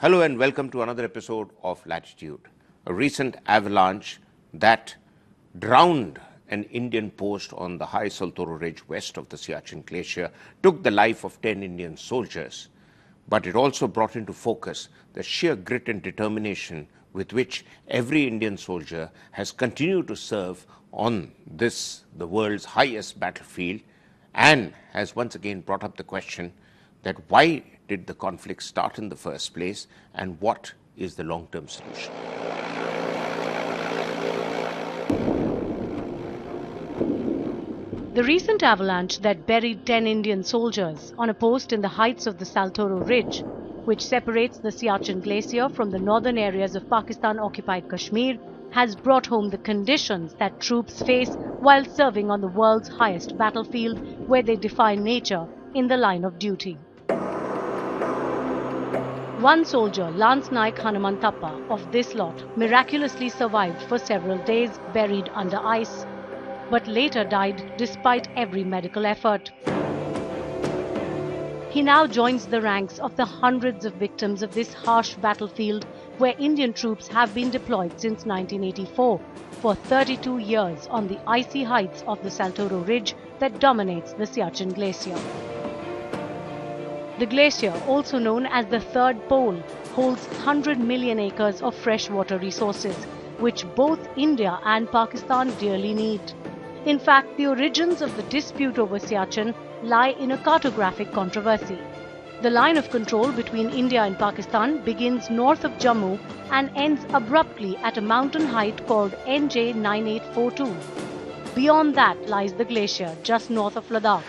Hello and welcome to another episode of Latitude. A recent avalanche that drowned an Indian post on the high Saltoro Ridge west of the Siachen Glacier took the life of 10 Indian soldiers, but it also brought into focus the sheer grit and determination with which every Indian soldier has continued to serve on this, the world's highest battlefield, and has once again brought up the question that why did the conflict start in the first place and what is the long-term solution? The recent avalanche that buried 10 Indian soldiers on a post in the heights of the Saltoro Ridge, which separates the Siachen Glacier from the northern areas of Pakistan-occupied Kashmir, has brought home the conditions that troops face while serving on the world's highest battlefield, where they defy nature in the line of duty. One soldier, Lance Naik Hanamanthappa, of this lot, miraculously survived for several days buried under ice, but later died despite every medical effort. He now joins the ranks of the hundreds of victims of this harsh battlefield where Indian troops have been deployed since 1984 for 32 years on the icy heights of the Saltoro Ridge that dominates the Siachen Glacier. The glacier, also known as the Third Pole, holds 100 million acres of freshwater resources, which both India and Pakistan dearly need. In fact, the origins of the dispute over Siachen lie in a cartographic controversy. The line of control between India and Pakistan begins north of Jammu and ends abruptly at a mountain height called NJ 9842. Beyond that lies the glacier just north of Ladakh.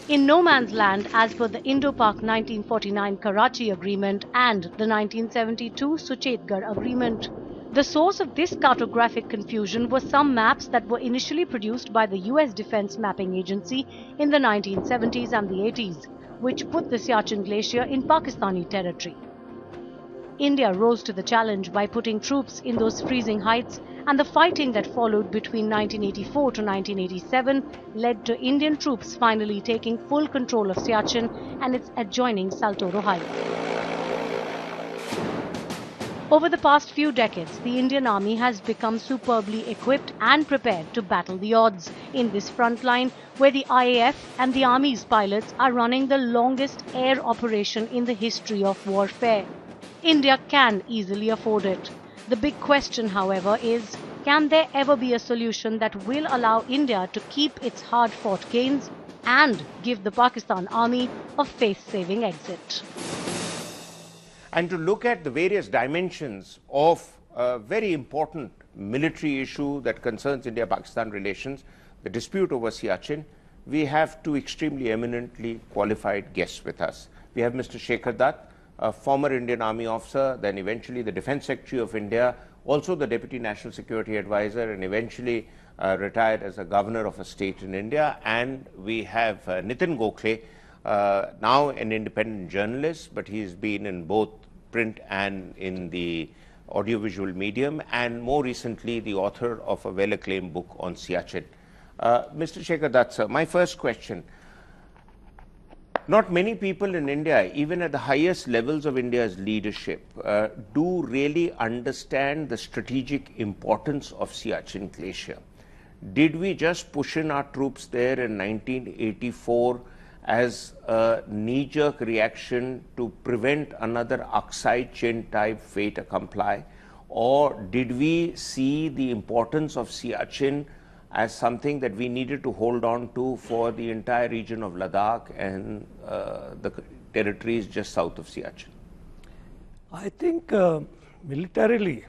In no man's land as per the Indo-Pak 1949 Karachi Agreement and the 1972 Suchetgarh Agreement. The source of this cartographic confusion were some maps that were initially produced by the US Defense Mapping Agency in the 1970s and the 80s, which put the Siachen Glacier in Pakistani territory. India rose to the challenge by putting troops in those freezing heights, and the fighting that followed between 1984 to 1987 led to Indian troops finally taking full control of Siachen and its adjoining Saltoro Heights. Over the past few decades, the Indian Army has become superbly equipped and prepared to battle the odds in this front line where the IAF and the Army's pilots are running the longest air operation in the history of warfare. India can easily afford it. The big question, however, is, can there ever be a solution that will allow India to keep its hard-fought gains and give the Pakistan Army a face-saving exit? And to look at the various dimensions of a very important military issue that concerns India-Pakistan relations, the dispute over Siachen, we have two extremely eminently qualified guests with us. We have Mr. Shekhar Dutt, a former Indian Army officer, then eventually the Defense Secretary of India, also the Deputy National Security Advisor, and eventually retired as a governor of a state in India. And we have Nitin Gokhale, now an independent journalist, but he's been in both print and in the audiovisual medium, and more recently the author of a well-acclaimed book on Siachen. Mr. Shekhar Dutt, sir, my first question. Not many people in India, even at the highest levels of India's leadership, do really understand the strategic importance of Siachen Glacier. Did we just push in our troops there in 1984 as a knee-jerk reaction to prevent another Aksai Chin type fait accompli? Or did we see the importance of Siachen as something that we needed to hold on to for the entire region of Ladakh and the territories just south of Siachen? I think militarily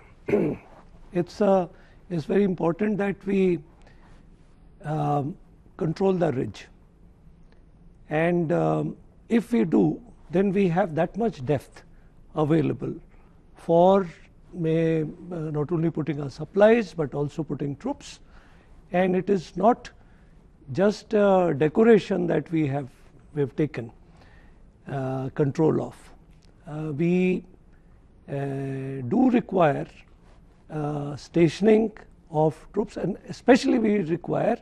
it's very important that we control the ridge, and if we do, then we have that much depth available for not only putting our supplies but also putting troops. And it is not just decoration that we have taken control of. We do require stationing of troops, and especially we require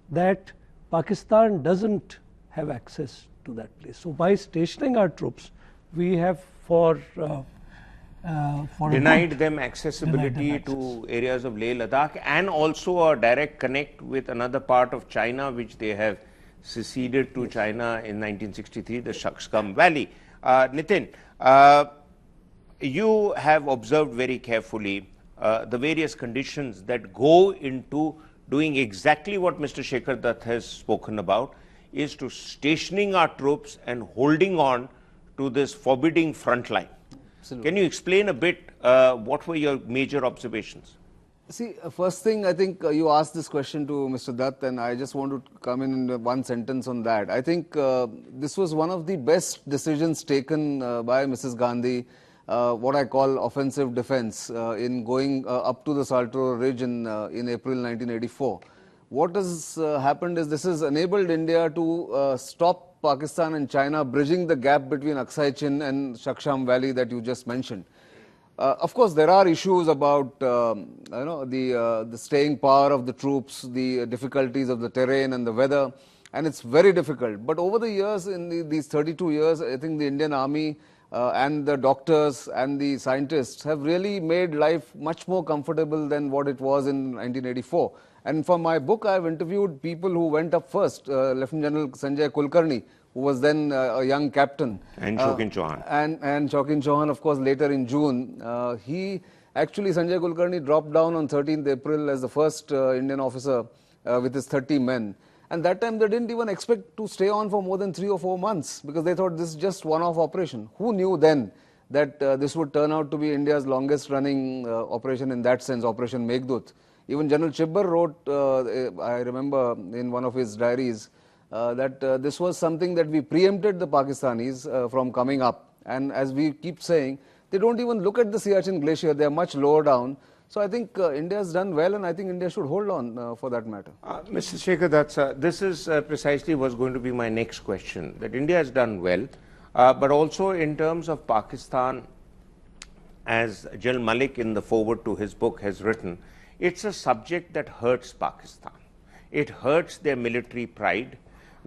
that Pakistan doesn't have access to that place. So by stationing our troops, we have for denied them accessibility to areas of Leh Ladakh, and also a direct connect with another part of China which they have seceded to China in 1963, the Shekhar Valley. Nitin, you have observed very carefully the various conditions that go into doing exactly what Mr. Shekhar Dutt has spoken about, is to stationing our troops and holding on to this forbidding front line. Absolutely. Can you explain a bit what were your major observations? See, first thing, I think you asked this question to Mr. Dutt, and I just want to come in one sentence on that. I think this was one of the best decisions taken by Mrs. Gandhi, what I call offensive defense, in going up to the Saltoro Ridge in April 1984. What has happened is this has enabled India to stop Pakistan and China bridging the gap between Saichen and Shekhar Valley that you just mentioned. Of course, there are issues about the staying power of the troops, the difficulties of the terrain and the weather, and it's very difficult. But over the years, in these 32 years, I think the Indian Army and the doctors and the scientists have really made life much more comfortable than what it was in 1984. And for my book, I've interviewed people who went up first, Lieutenant General Sanjay Kulkarni, who was then a young captain. And Shokin Chauhan. And Shokin Chauhan, of course, later in June. Sanjay Kulkarni dropped down on 13th April as the first Indian officer with his 30 men. And that time they didn't even expect to stay on for more than 3 or 4 months because they thought this is just one-off operation. Who knew then that this would turn out to be India's longest running operation in that sense, Operation Meghdut. Even General Chibbar wrote, I remember in one of his diaries, that this was something that we preempted the Pakistanis from coming up. And as we keep saying, they don't even look at the Siachen Glacier, they are much lower down. So I think India has done well, and I think India should hold on for that matter. Mr. Shekhar Dutt, this is precisely what's going to be my next question, that India has done well, but also in terms of Pakistan, as General Malik in the foreword to his book has written, it's a subject that hurts Pakistan. It hurts their military pride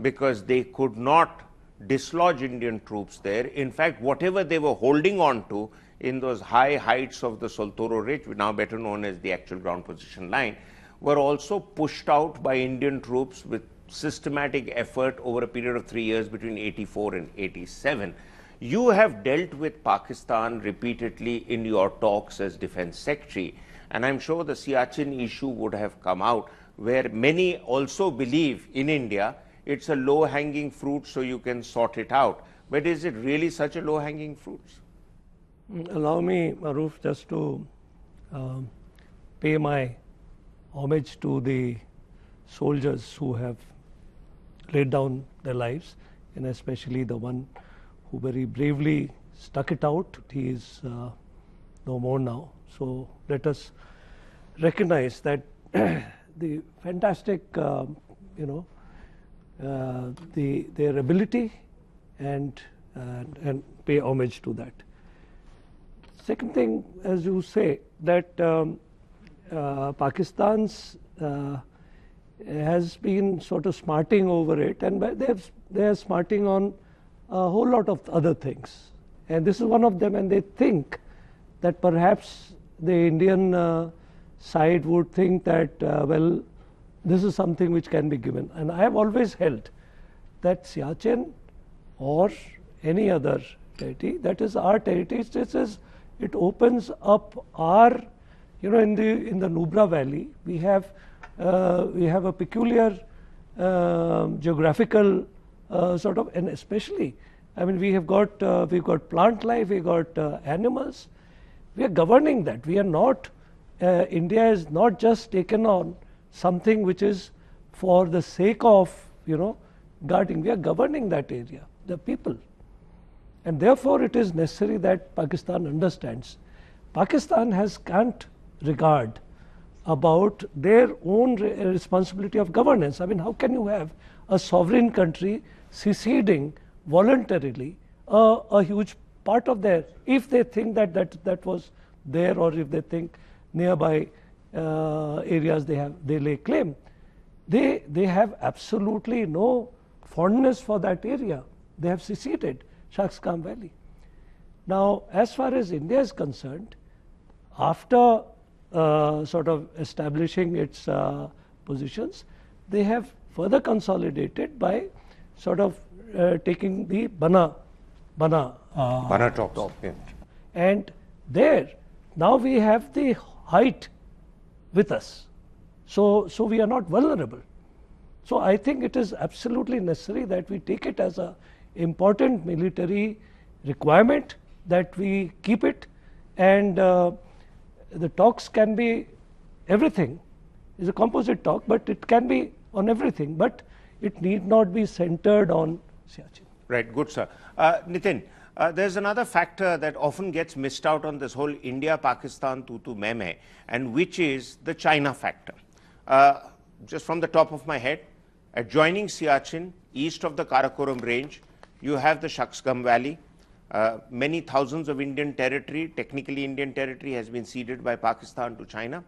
because they could not dislodge Indian troops there. In fact, whatever they were holding on to in those high heights of the Saltoro Ridge, now better known as the actual ground position line, were also pushed out by Indian troops with systematic effort over a period of 3 years between 84 and 87. You have dealt with Pakistan repeatedly in your talks as Defense Secretary, and I'm sure the Siachen issue would have come out, where many also believe in India it's a low-hanging fruit, so you can sort it out. But is it really such a low-hanging fruit? Allow me, Maroof, just to pay my homage to the soldiers who have laid down their lives, and especially the one who very bravely stuck it out. He is no more now. So let us recognize that the fantastic, their ability and pay homage to that. Second thing, as you say, that Pakistan's has been sort of smarting over it, and they are smarting on a whole lot of other things. And this is one of them, and they think that perhaps the Indian side would think that, well, this is something which can be given. And I have always held that Siachen or any other territory, that is our territory, it opens up our, in the Nubra Valley, we have a peculiar geographical sort of, and especially, I mean, we've got plant life, we've got animals. We are governing that. We are not, India is not just taken on something which is for the sake of, guarding. We are governing that area, the people. And therefore, it is necessary that Pakistan understands. Pakistan can't regard about their own responsibility of governance. I mean, how can you have a sovereign country seceding voluntarily a huge part of their, if they think that was there, or if they think nearby areas they lay claim, they have absolutely no fondness for that area. they have seceded Shaksgam Valley. Now, as far as India is concerned, after sort of establishing its positions, they have further consolidated by sort of taking the Bana talks. Yeah. And there, now we have the height with us. So we are not vulnerable. So I think it is absolutely necessary that we take it as an important military requirement, that we keep it, and the talks can be everything. It's a composite talk, but it can be on everything, but it need not be centered on Siachen. Right, good sir. Nitin, there's another factor that often gets missed out on this whole India-Pakistan tu meme, and which is the China factor. Just from the top of my head, adjoining Siachen, east of the Karakoram range, you have the Shaksgam Valley. Many thousands of Indian territory, technically Indian territory, has been ceded by Pakistan to China.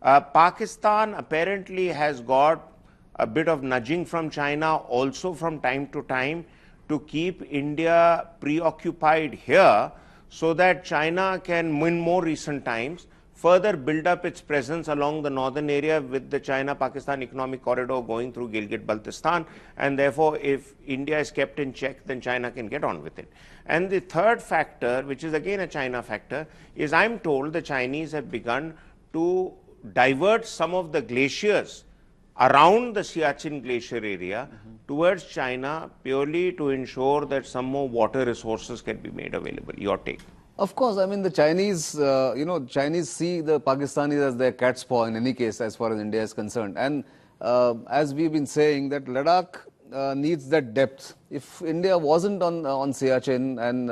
Pakistan apparently has got a bit of nudging from China also from time to time to keep India preoccupied here, so that China can, in more recent times, further build up its presence along the northern area with the China-Pakistan economic corridor going through Gilgit-Baltistan, and therefore if India is kept in check, then China can get on with it. And the third factor, which is again a China factor, is I'm told the Chinese have begun to divert some of the glaciers around the Siachen Glacier area towards China, purely to ensure that some more water resources can be made available. Your take? Of course, I mean the Chinese, Chinese see the Pakistanis as their cat's paw in any case as far as India is concerned. And as we've been saying, that Ladakh needs that depth. If India wasn't on Siachen and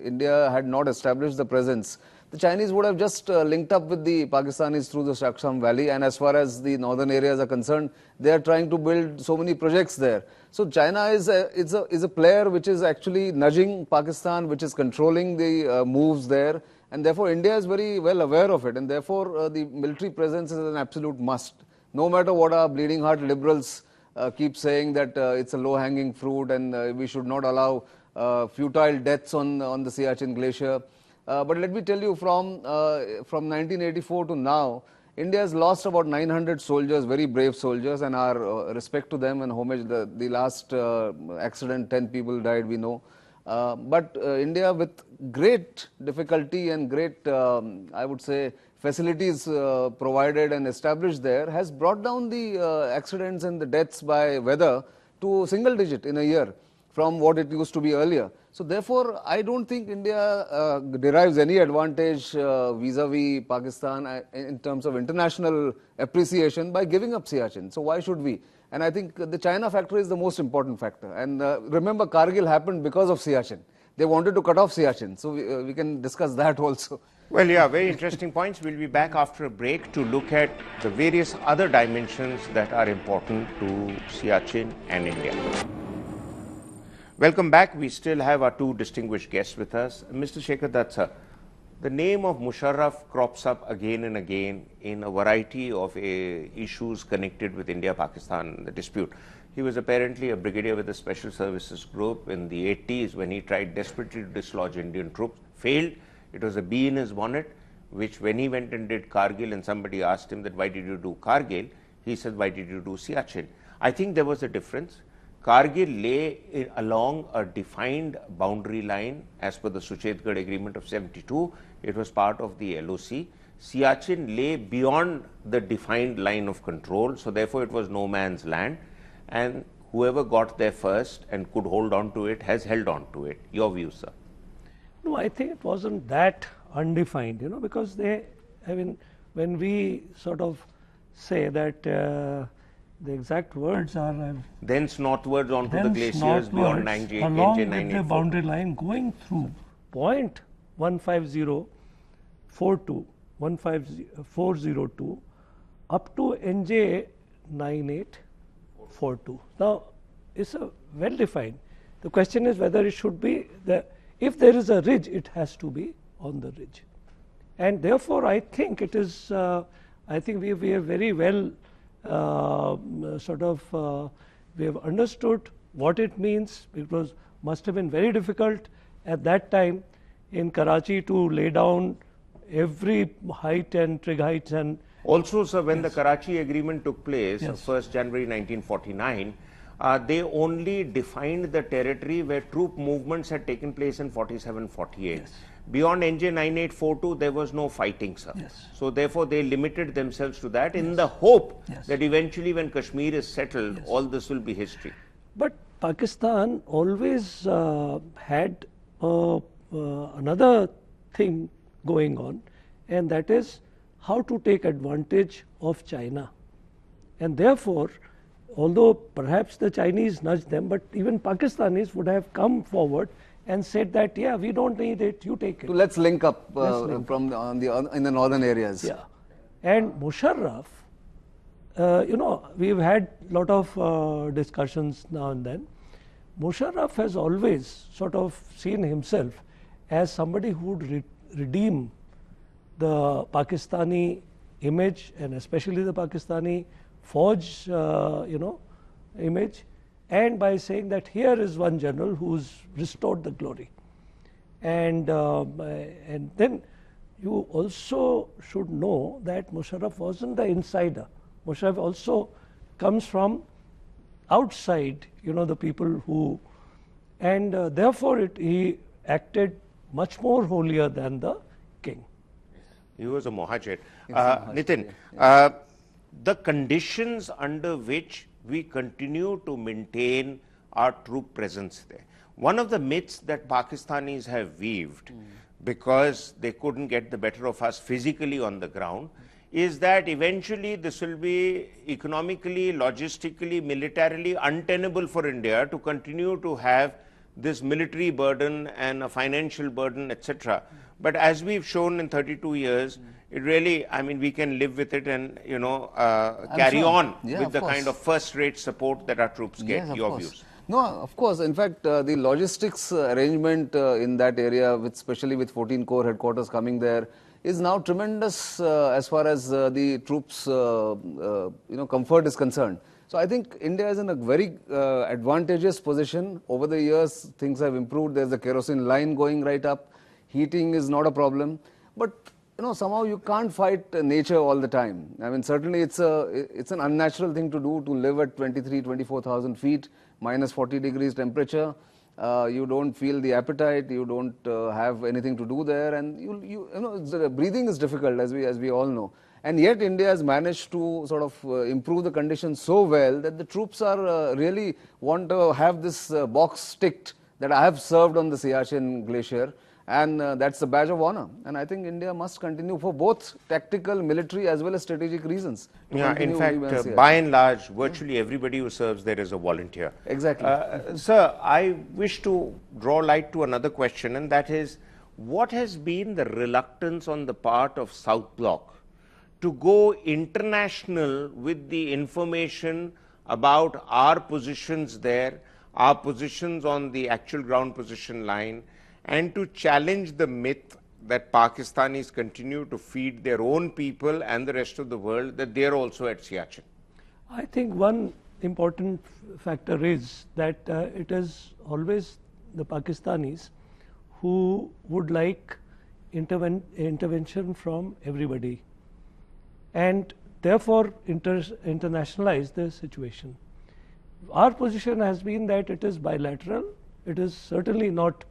India had not established the presence, the Chinese would have just linked up with the Pakistanis through the Shaksgam Valley, and as far as the northern areas are concerned, they are trying to build so many projects there. So China is a player which is actually nudging Pakistan, which is controlling the moves there, and therefore India is very well aware of it, and therefore the military presence is an absolute must. No matter what our bleeding heart liberals keep saying, that it's a low-hanging fruit and we should not allow futile deaths on the Siachen Glacier. But let me tell you, from 1984 to now, India has lost about 900 soldiers, very brave soldiers, and our respect to them and homage. The last accident, 10 people died, we know. But India, with great difficulty and great, I would say, facilities provided and established there, has brought down the accidents and the deaths by weather to single digit in a year from what it used to be earlier. So therefore, I don't think India derives any advantage vis-a-vis Pakistan in terms of international appreciation by giving up Siachen. So why should we? And I think the China factor is the most important factor. And remember, Kargil happened because of Siachen. They wanted to cut off Siachen. So we can discuss that also. Well, yeah, very interesting points. We'll be back after a break to look at the various other dimensions that are important to Siachen and India. Welcome back. We still have our two distinguished guests with us. Mr. Shekhar Dutt, sir, the name of Musharraf crops up again and again in a variety of issues connected with India-Pakistan, the dispute. He was apparently a brigadier with the Special Services Group in the 80s when he tried desperately to dislodge Indian troops. Failed. It was a bee in his bonnet, which when he went and did Kargil and somebody asked him that, why did you do Kargil? He said, why did you do Siachen? I think there was a difference. Kargil lay along a defined boundary line as per the Suchetgarh Agreement of 72. It was part of the LOC. Siachen lay beyond the defined line of control, so therefore it was no man's land, and whoever got there first and could hold on to it has held on to it. Your view, sir? No, I think it wasn't that undefined, because when we sort of say that the exact words are thence northwards onto the glaciers beyond 98, along with the boundary line going through point 15042 up to NJ 9842. Now, it's well defined. The question is whether it should be if there is a ridge, it has to be on the ridge, and therefore I think it is. I think we have very well. We have understood what it means, because must have been very difficult at that time in Karachi to lay down every height and trig heights and also, sir, when the Karachi Agreement took place, Yes. 1st January 1949, they only defined the territory where troop movements had taken place in 47-48. Beyond NJ 9842, there was no fighting, sir. Yes. So therefore, they limited themselves to that in the hope Yes. that eventually when Kashmir is settled, all this will be history. But Pakistan always had another thing going on, and that is how to take advantage of China. And therefore, although perhaps the Chinese nudged them, but even Pakistanis would have come forward and said that, yeah, we don't need it, you take it. So let's link up Let's link in the northern areas. Yeah. And Musharraf, we've had a lot of discussions now and then. Musharraf has always sort of seen himself as somebody who would redeem the Pakistani image, and especially the Pakistani Fauj, image, and by saying that here is one general who's restored the glory. And then you also should know that Musharraf wasn't the insider. Musharraf also comes from outside, the people who, and therefore he acted much more holier than the king. He was a Mohajir. Nitin, the conditions under which we continue to maintain our troop presence there. One of the myths that Pakistanis have weaved, because they couldn't get the better of us physically on the ground, is that eventually this will be economically, logistically, militarily untenable for India to continue to have this military burden and a financial burden, etc. But as we've shown in 32 years, it really, we can live with it and, carry on with the kind of first-rate support that our troops get. Yes, Your views? No, of course. In fact, the logistics arrangement in that area, especially with 14 Corps headquarters coming there, is now tremendous as far as the troops, comfort is concerned. So I think India is in a very advantageous position. Over the years, things have improved. There's a kerosene line going right up. Heating is not a problem. But somehow you can't fight nature all the time. Certainly it's an unnatural thing to do, to live at 24,000 feet, minus 40 degrees temperature. You don't feel the appetite, you don't have anything to do there, and breathing is difficult, as we all know. And yet India has managed to sort of improve the conditions so well that the troops are really want to have this box ticked that I have served on the Siachen Glacier, and that's a badge of honor. And I think India must continue for both tactical, military as well as strategic reasons. Yeah, in fact, by and large, virtually everybody who serves there is a volunteer. Exactly. Sir, I wish to draw light to another question, and that is, what has been the reluctance on the part of South Bloc to go international with the information about our positions there, our positions on the actual ground position line, and to challenge the myth that Pakistanis continue to feed their own people and the rest of the world that they are also at Siachen? I think one important factor is that it is always the Pakistanis who would like intervention from everybody, and therefore internationalize the situation. Our position has been that it is bilateral. It is certainly not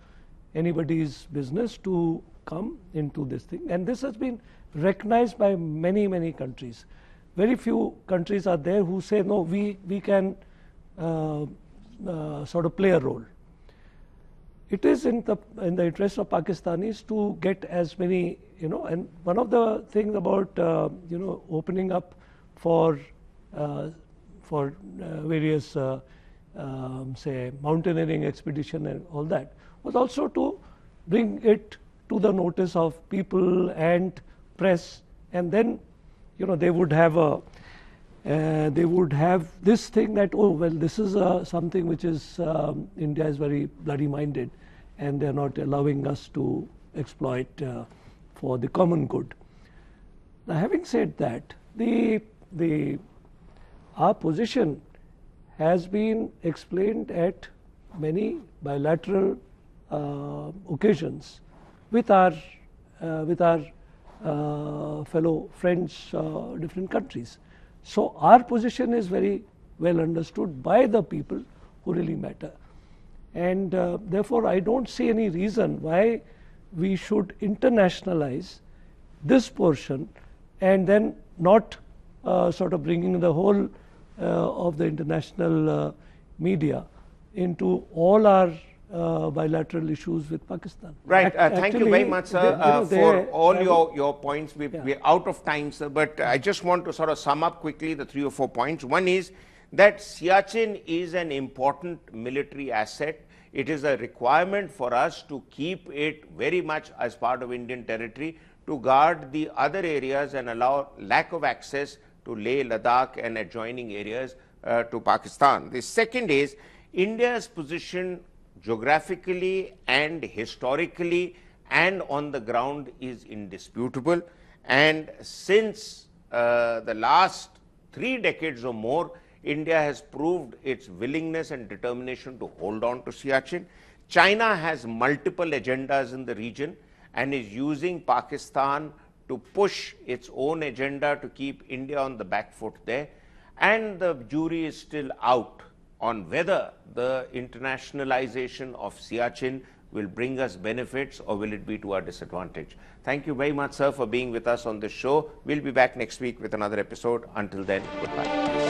anybody's business to come into this thing, and this has been recognized by many, many countries. Very few countries are there who say, no, we can sort of play a role. It is in the interest of Pakistanis to get as many, and one of the things about opening up for various say mountaineering expedition and all that was also to bring it to the notice of people and press, and then they would have this thing that, oh well, this is something which is India is very bloody minded, and they are not allowing us to exploit for the common good. Now, having said that, our position has been explained at many bilateral occasions with our fellow friends, different countries. So our position is very well understood by the people who really matter. And therefore, I don't see any reason why we should internationalize this portion and then not sort of bringing the whole of the international media into all our bilateral issues with Pakistan. Right. Thank you very much, sir, for all your points. We're out of time, sir, but I just want to sort of sum up quickly the 3 or 4 points. One is that Siachen is an important military asset. It is a requirement for us to keep it very much as part of Indian territory, to guard the other areas and allow lack of access to Leh, Ladakh and adjoining areas to Pakistan. The second is India's position geographically and historically and on the ground is indisputable. And since the last 3 decades or more, India has proved its willingness and determination to hold on to Siachen. China has multiple agendas in the region and is using Pakistan to push its own agenda to keep India on the back foot there. And the jury is still out on whether the internationalization of Siachen will bring us benefits or will it be to our disadvantage. Thank you very much, sir, for being with us on this show. We'll be back next week with another episode. Until then, goodbye.